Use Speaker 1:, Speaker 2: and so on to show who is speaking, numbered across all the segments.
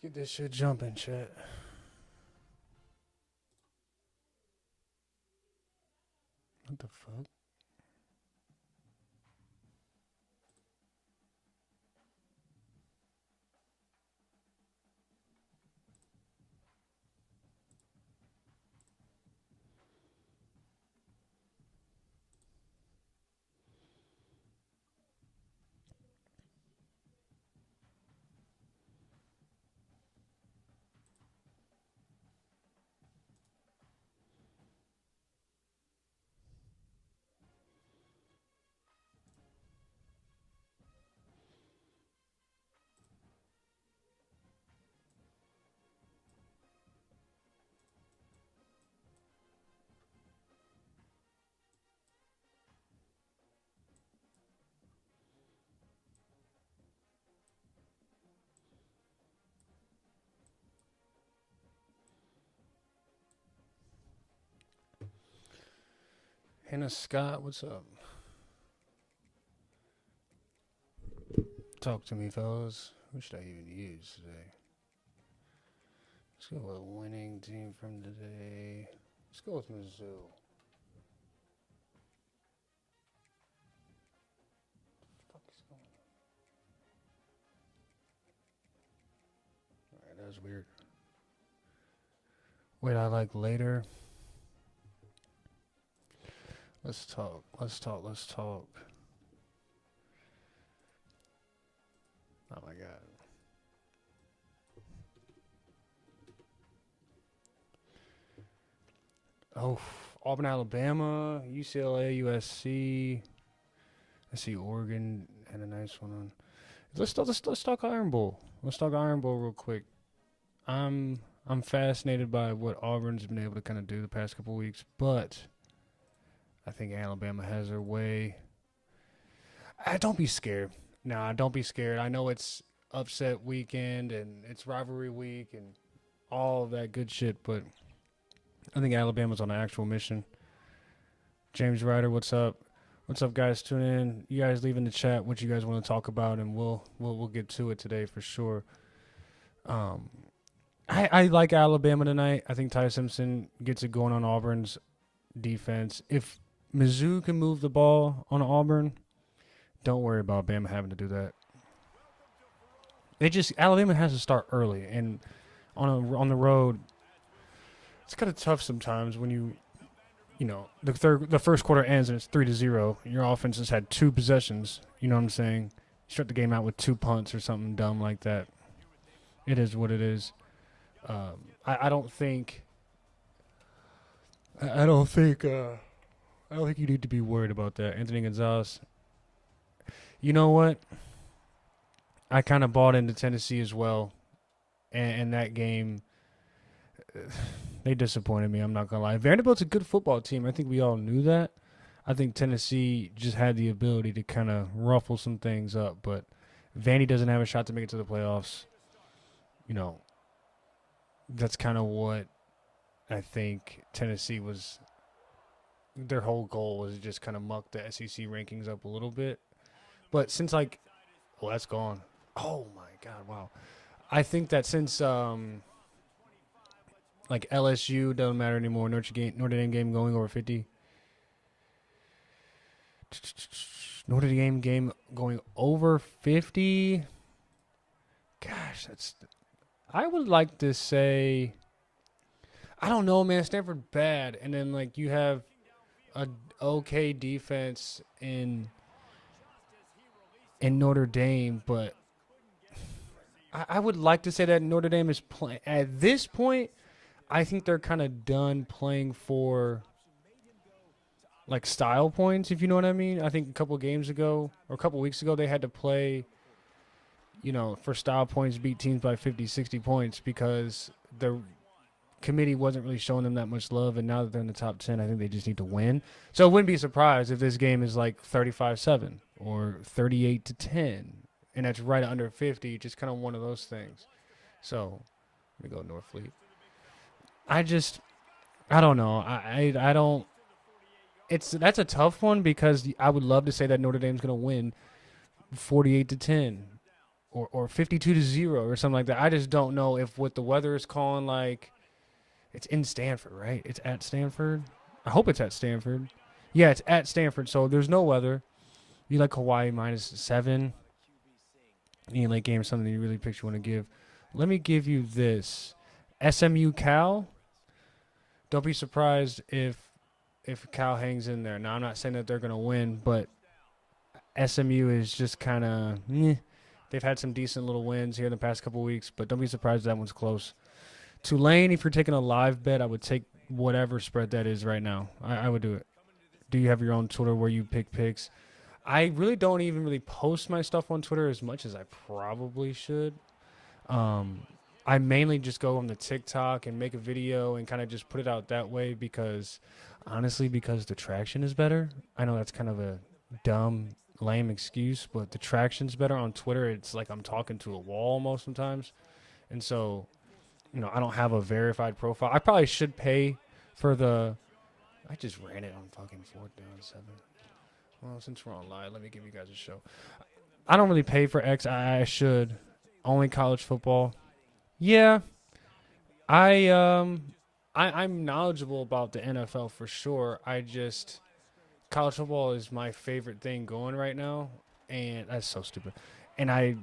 Speaker 1: get this shit jumping, chat. What the fuck? Hannah Scott, what's up? Talk to me, fellas. Who should I even use today? Let's go with a winning team from today. Let's go with Mizzou. What the fuck is going on? Alright, that was weird. Wait, I like later. Let's talk. Oh my god. Oh, Auburn, Alabama, UCLA, USC. I see Oregon had a nice one on. Let's talk Iron Bowl. Let's talk Iron Bowl real quick. I'm fascinated by what Auburn's been able to kind of do the past couple weeks, but I think Alabama has their way. Don't be scared. Nah, don't be scared. I know it's upset weekend and it's rivalry week and all of that good shit, but I think Alabama's on an actual mission. James Ryder, what's up? What's up, guys? Tune in. You guys leave in the chat what you guys want to talk about, and we'll get to it today for sure. I like Alabama tonight. I think Ty Simpson gets it going on Auburn's defense. If Mizzou can move the ball on Auburn, don't worry about Bama having to do that. Alabama has to start early, and on the road, it's kind of tough sometimes when you know the first quarter ends and it's 3-0. Your offense has had 2 possessions. You know what I'm saying? You start the game out with 2 punts or something dumb like that. It is what it is. I don't think you need to be worried about that. Anthony Gonzalez. You know what? I kind of bought into Tennessee as well. And that game, they disappointed me. I'm not going to lie. Vanderbilt's a good football team. I think we all knew that. I think Tennessee just had the ability to kind of ruffle some things up. But Vandy doesn't have a shot to make it to the playoffs. You know, that's kind of what I think Tennessee was. Their whole goal was to just kind of muck the SEC rankings up a little bit. But since that's gone. Oh my God, wow. I think that since LSU doesn't matter anymore, Notre Dame game going over 50. Notre Dame game going over 50. Gosh, I would like to say, I don't know, man. Stanford bad, and then you have a okay defense in Notre Dame, but I would like to say that Notre Dame is playing at this point. I think they're kind of done playing for style points, if you know what I mean. I think a couple weeks ago they had to play, for style points, beat teams by 50, 60 points because the committee wasn't really showing them that much love, and now that they're in the top 10, I think they just need to win. So I wouldn't be surprised if this game is 35-7 or 38-10, and that's right under 50, just kind of one of those things. So let me go Northfleet. I don't know. I don't. That's a tough one because I would love to say that Notre Dame's going to win 48-10 or 52-0 or something like that. I just don't know if what the weather is calling like. It's in Stanford, right? It's at Stanford. I hope it's at Stanford. Yeah, it's at Stanford, so there's no weather. You like Hawaii -7. Any late game, something you really picture want to give. Let me give you this. SMU Cal. Don't be surprised if Cal hangs in there. Now, I'm not saying that they're going to win, but SMU is just kind of they've had some decent little wins here in the past couple of weeks, but don't be surprised if that one's close. Tulane, if you're taking a live bet, I would take whatever spread that is right now. I would do it. Do you have your own Twitter where you pick picks? I really don't even really post my stuff on Twitter as much as I probably should. I mainly just go on the TikTok and make a video and kind of just put it out that way because, honestly, because the traction is better. I know that's kind of a dumb, lame excuse, but the traction's better on Twitter. It's like I'm talking to a wall most of the times. And so, I don't have a verified profile. I probably should pay for the – I just ran it on fucking 4th down 7. Well, since we're on live, let me give you guys a show. I don't really pay for X. I should. Only college football. Yeah. I'm knowledgeable about the NFL for sure. College football is my favorite thing going right now, and that's so stupid. And I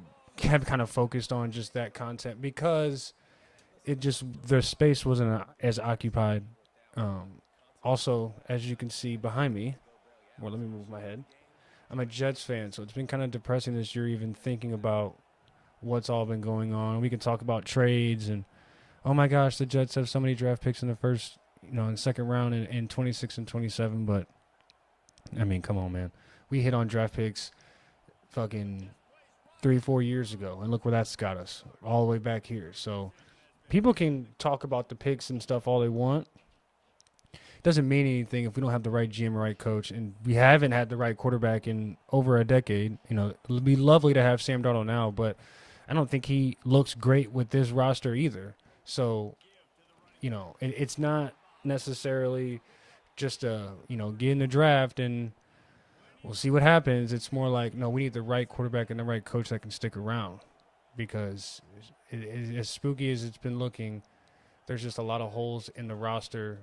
Speaker 1: have kind of focused on just that content because their space wasn't as occupied. Also, as you can see behind me, well, let me move my head. I'm a Jets fan, so it's been kind of depressing this year even thinking about what's all been going on. We can talk about trades and, oh my gosh, the Jets have so many draft picks in the first, in the second round in 26 and 27. But, I mean, come on, man. We hit on draft picks fucking 3-4 years ago, and look where that's got us, all the way back here. So people can talk about the picks and stuff all they want. Doesn't mean anything if we don't have the right GM or right coach, and we haven't had the right quarterback in over a decade. It would be lovely to have Sam Darnold now, but I don't think he looks great with this roster either. So, it's not necessarily just get in the draft and we'll see what happens. It's more like, no, we need the right quarterback and the right coach that can stick around, because as spooky as it's been looking, there's just a lot of holes in the roster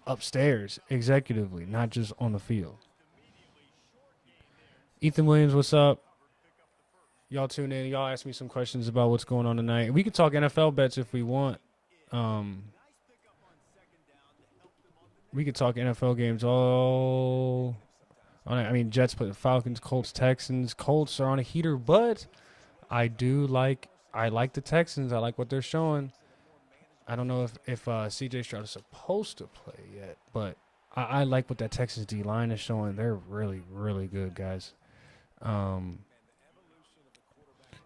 Speaker 1: upstairs, executively, not just on the field. Ethan Williams, what's up? Y'all tune in. Y'all ask me some questions about what's going on tonight. We could talk NFL bets if we want. We could talk NFL games all. Jets play the Falcons, Colts, Texans. Colts are on a heater, but I like the Texans. I like what they're showing. I don't know if C.J. Stroud is supposed to play yet, but I like what that Texas D-line is showing. They're really, really good, guys.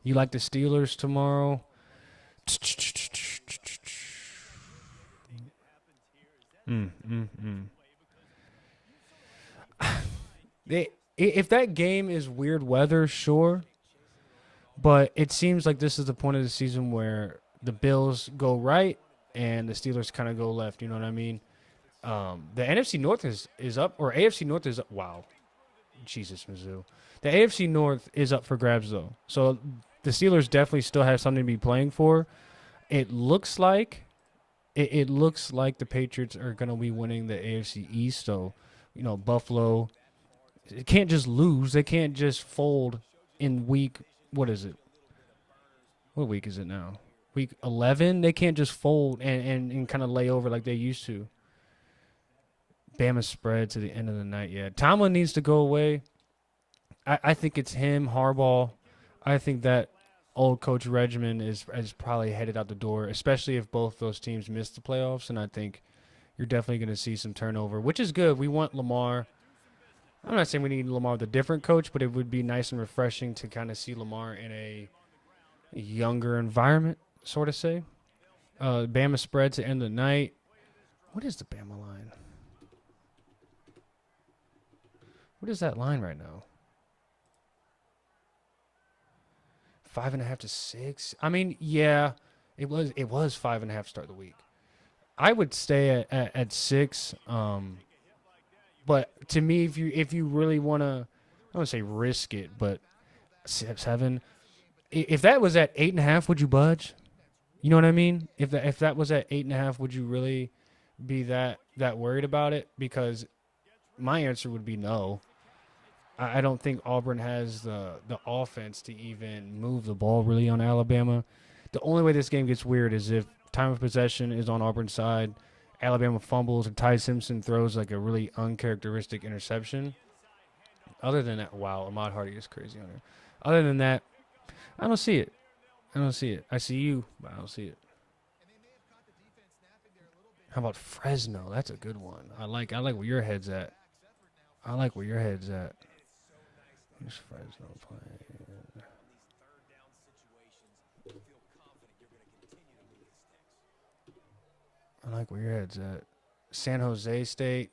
Speaker 1: You like the Steelers tomorrow? If that game is weird weather, sure. But it seems like this is the point of the season where the Bills go right and the Steelers kind of go left. You know what I mean? The NFC North is up, or AFC North is up. Wow. Jesus, Mizzou. The AFC North is up for grabs, though. So the Steelers definitely still have something to be playing for. It looks like the Patriots are going to be winning the AFC East. So, Buffalo, it can't just lose. They can't just fold in week, what is it? What week is it now? Week 11? They can't just fold and kind of lay over like they used to. Bama spread to the end of the night. Yeah, Tomlin needs to go away. I think it's him, Harbaugh. I think that old coach regimen is probably headed out the door, especially if both those teams miss the playoffs. And I think you're definitely going to see some turnover, which is good. We want Lamar. I'm not saying we need Lamar with a different coach, but it would be nice and refreshing to kind of see Lamar in a younger environment, sort of say. Bama spread to end of the night. What is the Bama line? What is that line right now? 5.5 to 6. I mean, yeah, it was 5.5 start of the week. I would stay at 6. But to me, if you really want to, I don't want to say risk it, but 7. If that was at 8.5, would you budge? You know what I mean? If that was at 8.5, would you really be that worried about it? Because my answer would be no. I don't think Auburn has the offense to even move the ball really on Alabama. The only way this game gets weird is if time of possession is on Auburn's side, Alabama fumbles, and Ty Simpson throws like a really uncharacteristic interception. Other than that, wow, Ahmad Hardy is crazy on it. Other than that, I don't see it. I don't see it. I see you, but I don't see it. How about Fresno? That's a good one. I like where your head's at. I like where your head's at. Who's Fresno playing? I like where your head's at. San Jose State.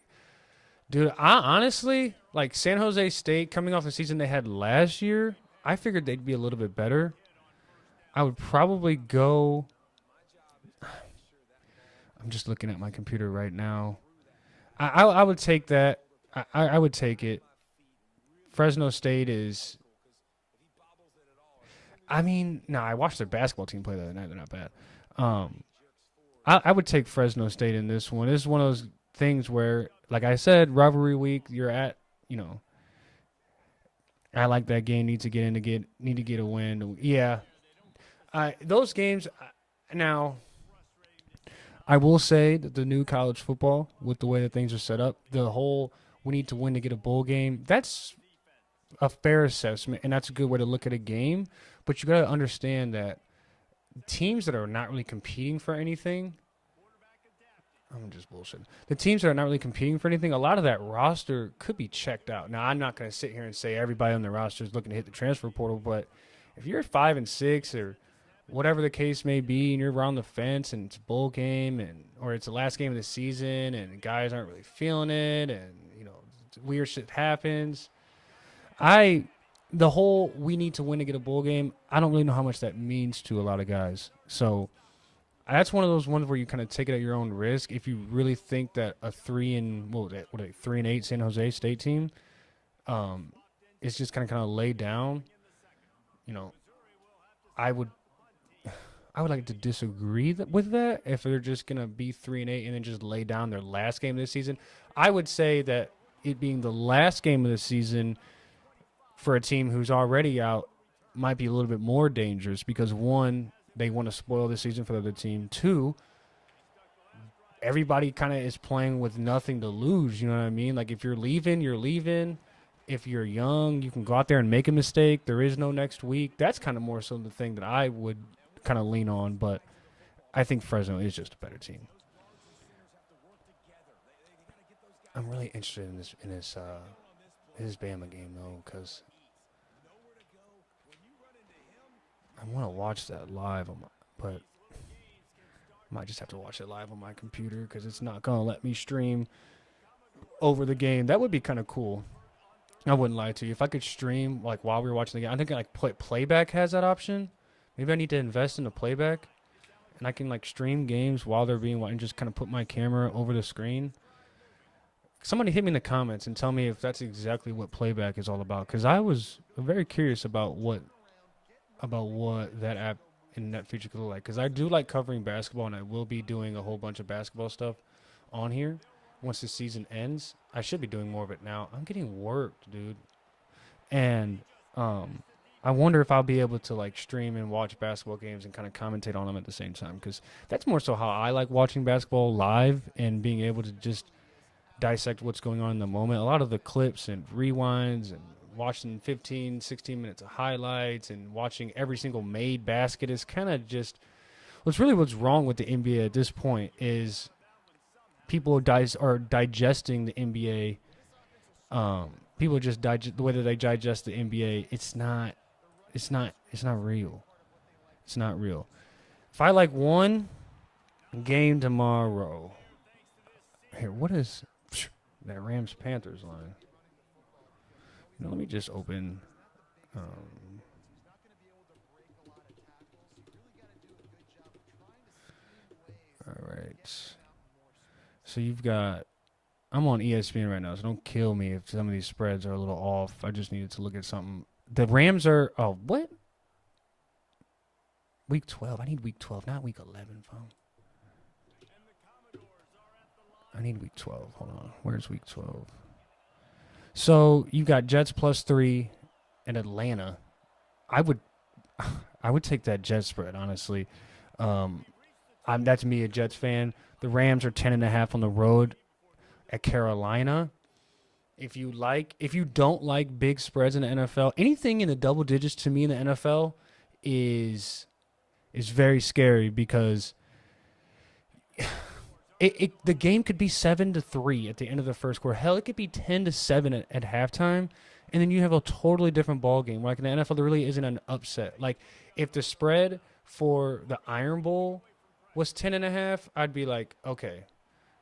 Speaker 1: Dude, I honestly, like San Jose State coming off the season they had last year, I figured they'd be a little bit better. I would probably go. I'm just looking at my computer right now. I would take that. I would take it. Fresno State is. I mean, no, I watched their basketball team play the other night. They're not bad. Um, I would take Fresno State in this one. This is one of those things where, like I said, rivalry week. You're at, you know. I like that game. Need to get a win. Yeah, those games. Now, I will say that the new college football, with the way that things are set up, the whole we need to win to get a bowl game. That's a fair assessment, and that's a good way to look at a game. But you got to understand that teams that are not really competing for anything, I'm just bullshitting. The teams that are not really competing for anything, a lot of that roster could be checked out. Now, I'm not going to sit here and say everybody on the roster is looking to hit the transfer portal, but if you're 5-6 or whatever the case may be, and you're around the fence and it's a bowl game or it's the last game of the season and guys aren't really feeling it and weird shit happens. The whole we need to win to get a bowl game, I don't really know how much that means to a lot of guys. So that's one of those ones where you kind of take it at your own risk. If you really think that a 3-8 San Jose State team is just kind of laid down, I would like to disagree with that. If they're just gonna be 3-8 and then just lay down their last game of the season, I would say that it being the last game of the season for a team who's already out might be a little bit more dangerous because, one, they want to spoil the season for the other team. Two, everybody kind of is playing with nothing to lose. You know what I mean? Like, if you're leaving, you're leaving. If you're young, you can go out there and make a mistake. There is no next week. That's kind of more so the thing that I would kind of lean on. But I think Fresno is just a better team. I'm really interested in this Bama game, though, because I want to watch that live, but I might just have to watch it live on my computer because it's not going to let me stream over the game. That would be kind of cool. I wouldn't lie to you. If I could stream like while we were watching the game, I think like Playback has that option. Maybe I need to invest in a Playback, and I can like stream games while they're being watched and just kind of put my camera over the screen. Somebody hit me in the comments and tell me if that's exactly what Playback is all about, because I was very curious about what that app and that feature could look like, because I do like covering basketball, and I will be doing a whole bunch of basketball stuff on here once the season ends. I should be doing more of it now. I'm getting worked, dude, and I wonder if I'll be able to like stream and watch basketball games and kind of commentate on them at the same time, because that's more so how I like watching basketball live and being able to just dissect what's going on in the moment. A lot of the clips and rewinds and watching 15, 16 minutes of highlights and watching every single made basket is kind of just what's wrong with the NBA at this point is people are digesting the NBA. People just digest the way that they digest the NBA. It's not real. It's not real. If I like one game tomorrow, here, what is that Rams Panthers line? Let me just open. All right. So you've got. I'm on ESPN right now, so don't kill me if some of these spreads are a little off. I just needed to look at something. The Rams are. Oh, what? Week 12. I need week 12, not week 11, phone. I need week 12. Hold on. Where's week 12? So you got Jets +3 and Atlanta. I would take that Jets spread, honestly. That's me, a Jets fan. The Rams are 10.5 on the road at Carolina. If you don't like big spreads in the NFL, anything in the double digits to me in the NFL is very scary because the game could be 7-3 at the end of the first quarter. Hell, it could be 10-7 at halftime, and then you have a totally different ball game. Like in the NFL, there really isn't an upset. Like if the spread for the Iron Bowl was 10.5, I'd be like, okay.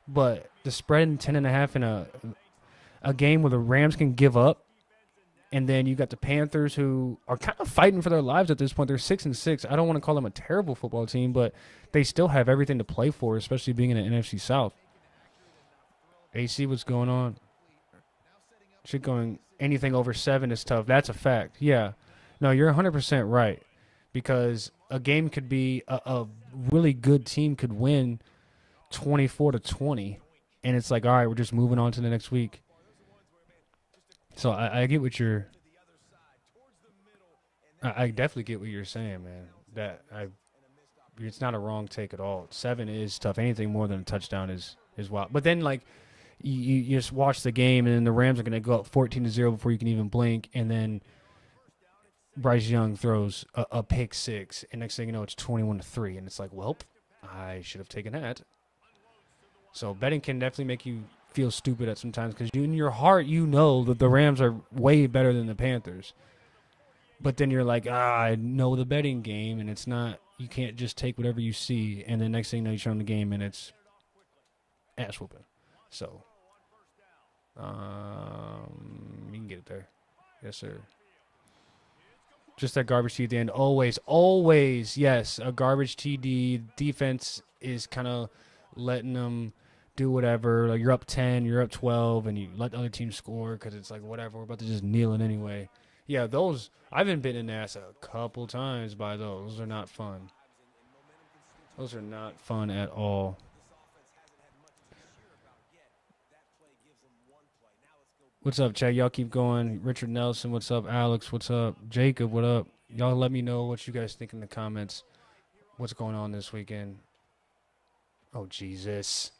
Speaker 1: But the spread in 10.5 in a game where the Rams can give up, and then you got the Panthers who are kind of fighting for their lives at this point. They're 6-6. I don't want to call them a terrible football team, but they still have everything to play for, especially being in the NFC South. AC, what's going on? Shit going anything over 7 is tough. That's a fact. Yeah. No, you're 100% right, because a game could be a really good team could win 24-20, and it's like, all right, we're just moving on to the next week. So I get what you're. I definitely get what you're saying, man. It's not a wrong take at all. 7 is tough. Anything more than a touchdown is wild. But then like you just watch the game, and then the Rams are going to go up 14-0 before you can even blink, and then Bryce Young throws a pick 6, and next thing you know, it's 21-3, and it's like, well, I should have taken that. So betting can definitely make you feel stupid at sometimes, because in your heart you know that the Rams are way better than the Panthers, but then you're like, I know the betting game, and it's not. You can't just take whatever you see, and then next thing you know, you turn on the game and it's ass whooping. So you can get it there. Yes, sir. Just that garbage TD at the end. Always, yes, a garbage TD. Defense is kind of letting them do whatever. Like you're up 10, you're up 12, and you let the other team score because it's like, whatever, we're about to just kneel it anyway. Yeah, those, I've been bitten in the ass a couple times by those. Those are not fun. Those are not fun at all. What's up, Chad? Y'all keep going. Richard Nelson, what's up? Alex, what's up? Jacob, what up? Y'all let me know what you guys think in the comments. What's going on this weekend? Oh, Jesus.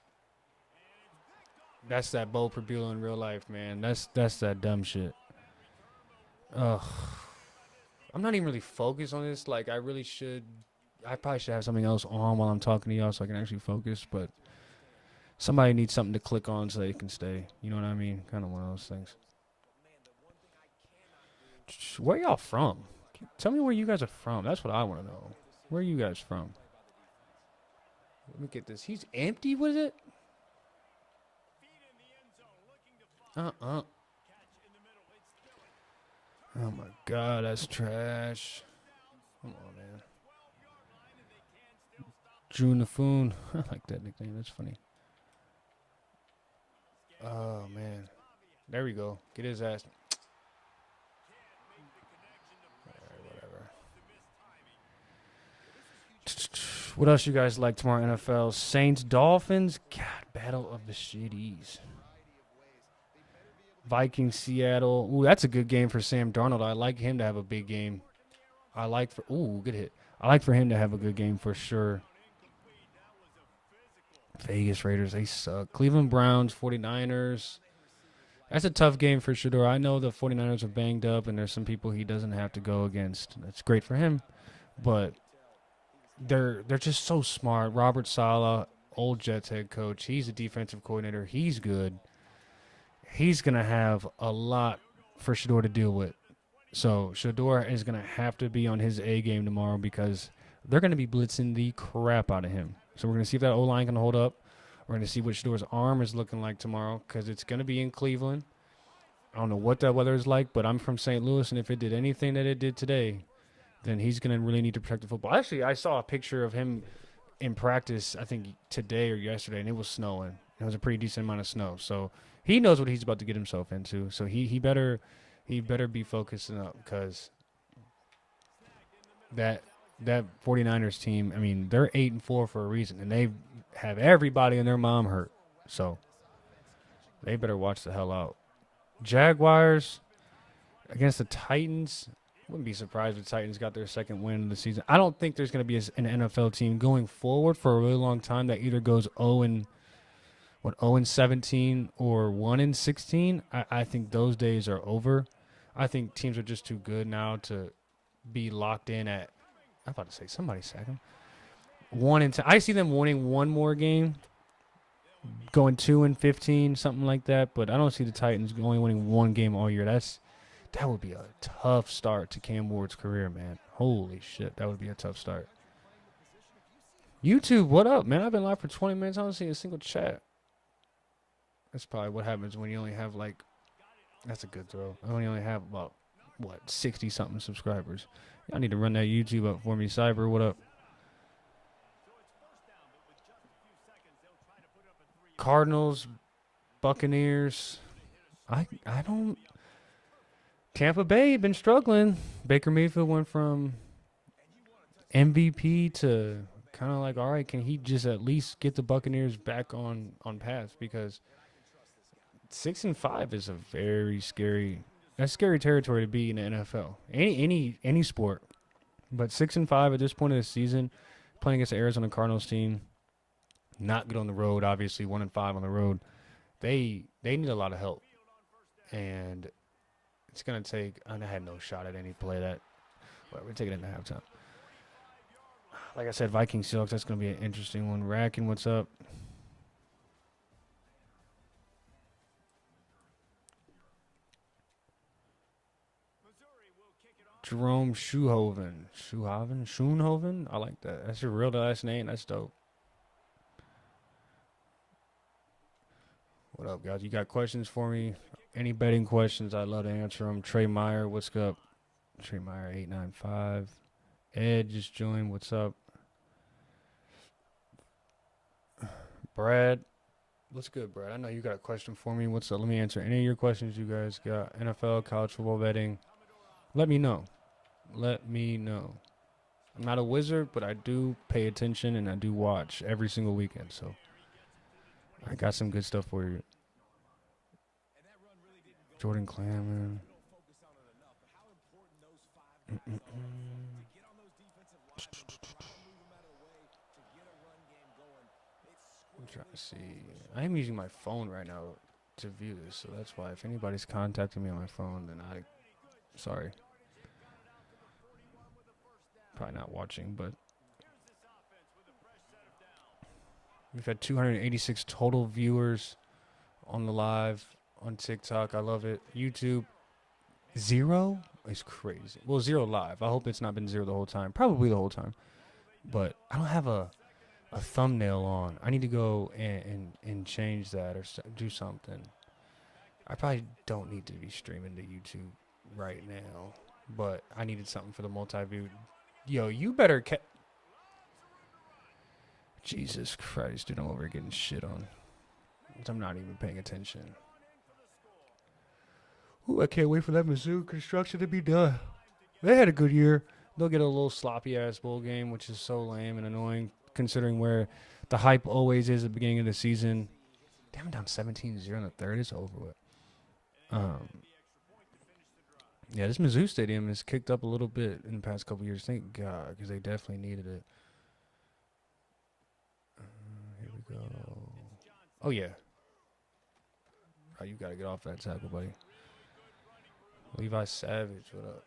Speaker 1: That's that Bo Perbula in real life, man. That's that dumb shit. Ugh. I'm not even really focused on this. Like, I probably should have something else on while I'm talking to y'all so I can actually focus, but somebody needs something to click on so they can stay. You know what I mean? Kind of one of those things. Where y'all from? Tell me where you guys are from. That's what I want to know. Where are you guys from? Let me get this. He's empty, what is it? Oh my God, that's trash. Come on, man. Drew Nafoon. I like that nickname. That's funny. Oh, man. There we go. Get his ass. All right, whatever. What else you guys like tomorrow, NFL? Saints, Dolphins. God, battle of the shitties. Vikings, Seattle. Ooh, that's a good game for Sam Darnold. I like him to have a big game. Good hit. I like for him to have a good game for sure. Vegas Raiders, they suck. Cleveland Browns, 49ers. That's a tough game for Shedeur. I know the 49ers are banged up, and there's some people he doesn't have to go against. That's great for him. But they're just so smart. Robert Saleh, old Jets head coach. He's a defensive coordinator. He's good. He's going to have a lot for Shedeur to deal with. So Shedeur is going to have to be on his A game tomorrow because they're going to be blitzing the crap out of him. So we're going to see if that O-line can hold up. We're going to see what Shedeur's arm is looking like tomorrow because it's going to be in Cleveland. I don't know what that weather is like, but I'm from St. Louis, and if it did anything that it did today, then he's going to really need to protect the football. Actually, I saw a picture of him in practice, I think today or yesterday, and it was snowing. It was a pretty decent amount of snow. So he knows what he's about to get himself into. So he better be focusing up because that 49ers team, I mean, they're 8-4 for a reason, and they have everybody and their mom hurt. So they better watch the hell out. Jaguars against the Titans. Wouldn't be surprised if the Titans got their second win of the season. I don't think there's going to be an NFL team going forward for a really long time that either goes 0-17 or 1-16. I think those days are over. I think teams are just too good now to be locked in at. I'm about to say somebody sack them. 1-10. I see them winning one more game, going 2-15, something like that. But I don't see the Titans only winning one game all year. That would be a tough start to Cam Ward's career, man. Holy shit, that would be a tough start. YouTube, what up, man? I've been live for 20 minutes. I don't see a single chat. That's probably what happens when you only have like. That's a good throw. I only have about 60-something subscribers. I need to run that YouTube up for me. Cyber, what up? Cardinals, Buccaneers. I don't. Tampa Bay been struggling. Baker Mayfield went from MVP to kind of like, all right, can he just at least get the Buccaneers back on path? Because 6-5 is a very scary. That's scary territory to be in the NFL. Any sport, but 6-5 at this point of the season, playing against the Arizona Cardinals team, not good on the road. Obviously, 1-5 on the road. They need a lot of help, and it's gonna take. And I had no shot at any play that. Well, we're taking it into halftime. Like I said, Vikings Seahawks. That's gonna be an interesting one. Racking, what's up? Jerome Schoonhoven. I like that. That's your real last name. That's dope. What up, guys? You got questions for me? Any betting questions? I'd love to answer them. Trey Meyer, what's up? Trey Meyer, 895. Ed just joined. What's up? Brad, what's good, Brad? I know you got a question for me. What's up? Let me answer any of your questions you guys got. NFL, college football betting. Let me know. Let me know. I'm not a wizard, but I do pay attention and I do watch every single weekend. So I got some good stuff for you. Jordan Clammer. I'm trying to see. I am using my phone right now to view this, so that's why if anybody's contacting me on my phone, then sorry. Probably not watching, but we've had 286 total viewers on the live on TikTok. I love it. YouTube, 0 is crazy. Well, 0 live. I hope it's not been 0 the whole time. Probably the whole time. But I don't have a thumbnail on. I need to go and change that or do something. I probably don't need to be streaming to YouTube right now, but I needed something for the multi-view. Yo, you better Jesus Christ, dude, I'm over getting shit on. I'm not even paying attention. Ooh, I can't wait for that Mizzou construction to be done. They had a good year. They'll get a little sloppy-ass bowl game, which is so lame and annoying, considering where the hype always is at the beginning of the season. Damn, down 17-0 in the third. It's over with. Yeah, this Mizzou stadium has kicked up a little bit in the past couple years. Thank God, because they definitely needed it. Here we go. Oh, yeah. Oh, you got to get off that tackle, buddy. Levi Savage, what up?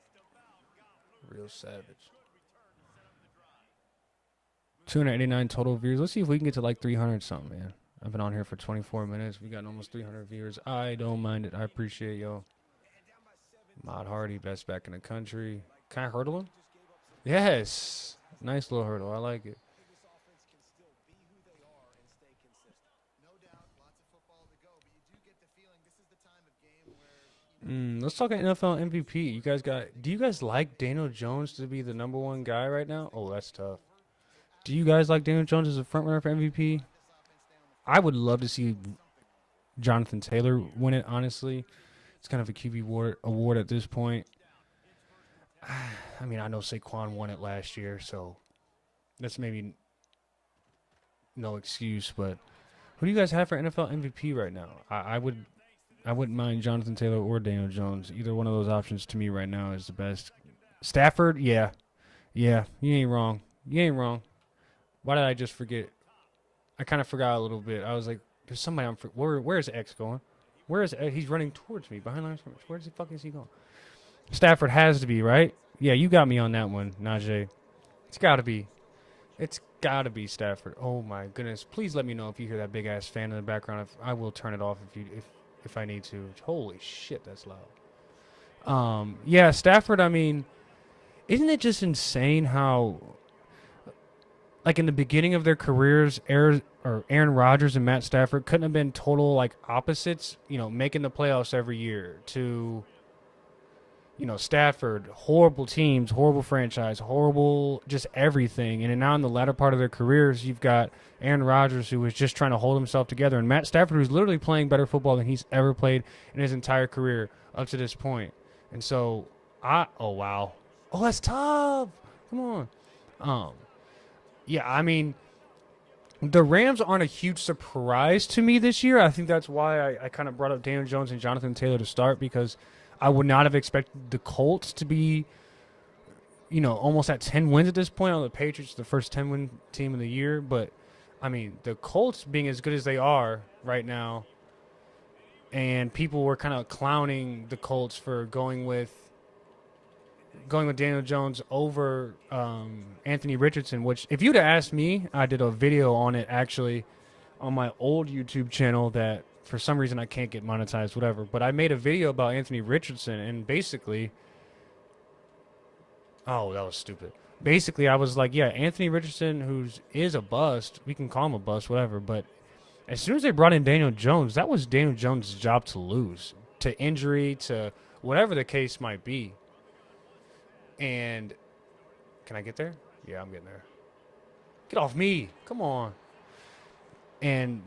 Speaker 1: Real savage. 289 total viewers. Let's see if we can get to like 300 something, man. I've been on here for 24 minutes. We got almost 300 viewers. I don't mind it. I appreciate y'all. Mod Hardy, best back in the country. Can I hurdle him? Yes. Nice little hurdle. I like it. Let's talk NFL MVP. Do you guys like Daniel Jones to be the #1 guy right now? Oh, that's tough. Do you guys like Daniel Jones as a front runner for MVP? I would love to see Jonathan Taylor win it, honestly. It's kind of a QB award at this point. I mean, I know Saquon won it last year, so that's maybe no excuse. But who do you guys have for NFL MVP right now? I wouldn't mind Jonathan Taylor or Daniel Jones. Either one of those options to me right now is the best. Stafford, yeah, yeah, you ain't wrong. You ain't wrong. Why did I just forget? I kind of forgot a little bit. I was like, there's somebody where is X going? Where is X? He's running towards me behind line of scrimmage. Where the fuck is he going? Stafford has to be, right? Yeah, you got me on that one, Najee. It's got to be. It's got to be Stafford. Oh my goodness. Please let me know if you hear that big ass fan in the background. I will turn it off if I need to. Holy shit, that's loud. Yeah, Stafford, I mean, isn't it just insane how like in the beginning of their careers, Aaron Rodgers and Matt Stafford couldn't have been total like opposites, making the playoffs every year to Stafford, horrible teams, horrible franchise, horrible just everything. And then now in the latter part of their careers, you've got Aaron Rodgers, who was just trying to hold himself together, and Matt Stafford, who's literally playing better football than he's ever played in his entire career up to this point. And so, oh, wow. Oh, that's tough. Come on. Yeah, I mean, the Rams aren't a huge surprise to me this year. I think that's why I kind of brought up Daniel Jones and Jonathan Taylor to start, because I would not have expected the Colts to be, almost at 10 wins at this point. On the Patriots, the first 10-win team of the year. But, I mean, the Colts being as good as they are right now, and people were kind of clowning the Colts for going with Daniel Jones over Anthony Richardson, which if you'd have asked me, I did a video on it actually on my old YouTube channel that for some reason I can't get monetized, whatever. But I made a video about Anthony Richardson, and basically, oh, that was stupid. Basically, I was like, yeah, Anthony Richardson, is a bust. We can call him a bust, whatever. But as soon as they brought in Daniel Jones, that was Daniel Jones' job to lose, to injury, to whatever the case might be. And can I get there? Yeah, I'm getting there. Get off me. Come on. And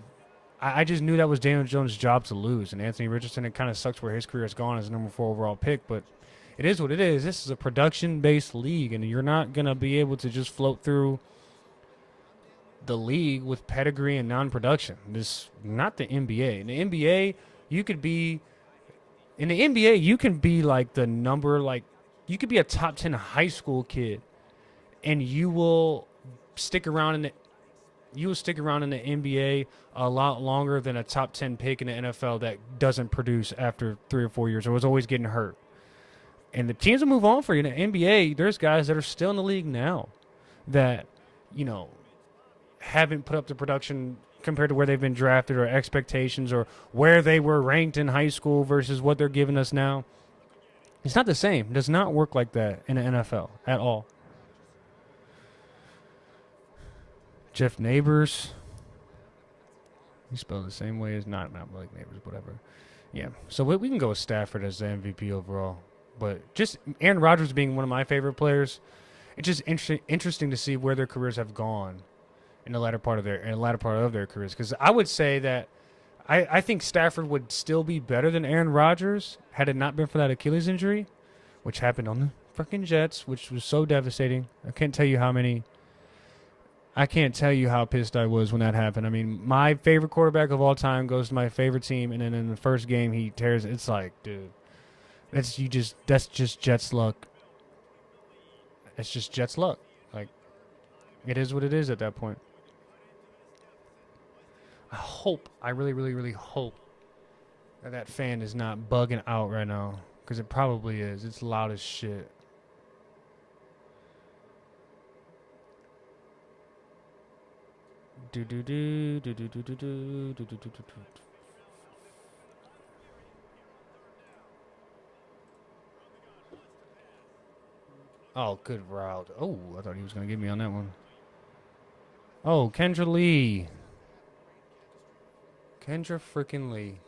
Speaker 1: I just knew that was Daniel Jones' job to lose. And Anthony Richardson, it kind of sucks where his career has gone as number 4 overall pick. But it is what it is. This is a production-based league, and you're not going to be able to just float through the league with pedigree and non-production. This not the NBA. In the NBA, you could be like the number, like, you could be a top 10 high school kid, and you will stick around in the NBA a lot longer than a top 10 pick in the NFL that doesn't produce after 3 or 4 years or was always getting hurt. And the teams will move on for you. In the NBA, there's guys that are still in the league now that, haven't put up the production compared to where they've been drafted or expectations or where they were ranked in high school versus what they're giving us now. It's not the same. It does not work like that in the NFL at all. Jeff Neighbors. He spelled the same way as not like Neighbors, whatever. Yeah. So we can go with Stafford as the MVP overall. But just Aaron Rodgers being one of my favorite players, it's just interesting to see where their careers have gone in the latter part of their careers. Because I would say that I think Stafford would still be better than Aaron Rodgers had it not been for that Achilles injury, which happened on the freaking Jets, which was so devastating. I can't tell you how pissed I was when that happened. I mean, my favorite quarterback of all time goes to my favorite team, and then in the first game he tears. It's like, dude, that's just Jets luck. It's just Jets luck. Like, it is what it is at that point. I really, really, really hope that fan is not bugging out right now, because it probably is. It's loud as shit. Oh, good route. Oh, I thought he was going to get me on that one. Oh, Kendra Lee. Kendra freaking Lee.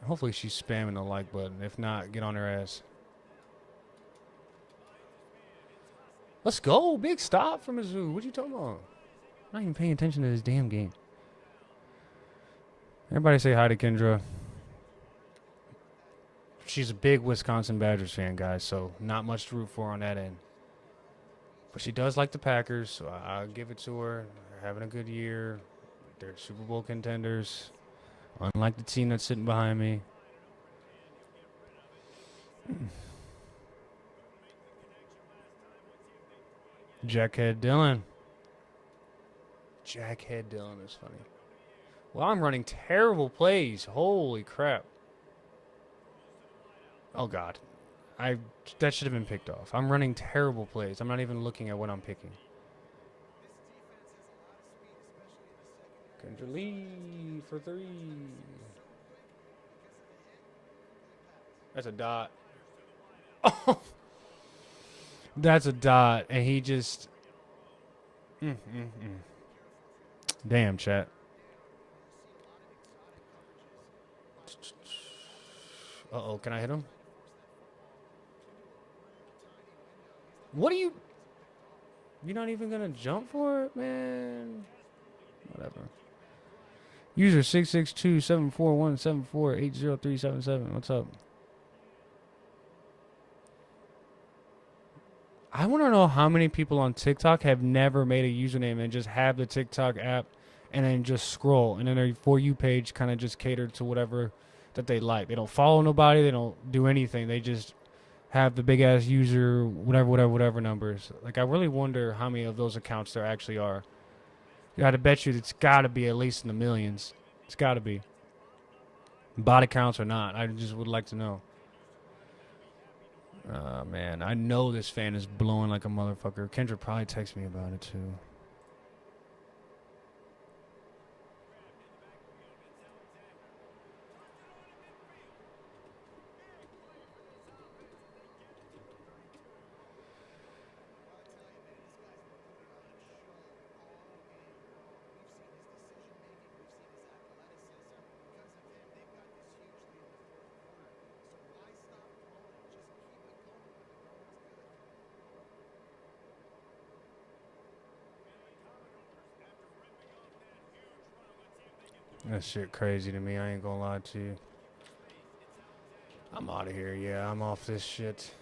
Speaker 1: Hopefully she's spamming the like button. If not, get on her ass. Let's go. Big stop from Mizzou. What you talking about? I'm not even paying attention to this damn game. Everybody say hi to Kendra. She's a big Wisconsin Badgers fan, guys, so not much to root for on that end. But she does like the Packers, so I'll give it to her. They're having a good year. They're Super Bowl contenders, unlike the team that's sitting behind me. Jackhead Dylan. Jackhead Dylan is funny. Well, I'm running terrible plays. Holy crap. Oh, God. That should have been picked off. I'm running terrible plays. I'm not even looking at what I'm picking. Kendra Lee for 3. That's a dot. Oh, that's a dot, and he just. Damn, chat. Uh-oh, can I hit him? What are you... You're not even going to jump for it, man? Whatever. User 662-741-7480377. What's up? I want to know how many people on TikTok have never made a username and just have the TikTok app and then just scroll. And then their For You page kind of just catered to whatever that they like. They don't follow nobody. They don't do anything. They just have the big ass user, whatever numbers. Like, I really wonder how many of those accounts there actually are. You got to bet you it's got to be at least in the millions. It's got to be. Bot accounts or not. I just would like to know. Man, I know this fan is blowing like a motherfucker. Kendra probably texted me about it too. That shit crazy to me. I ain't gonna lie to you. I'm out of here. Yeah, I'm off this shit.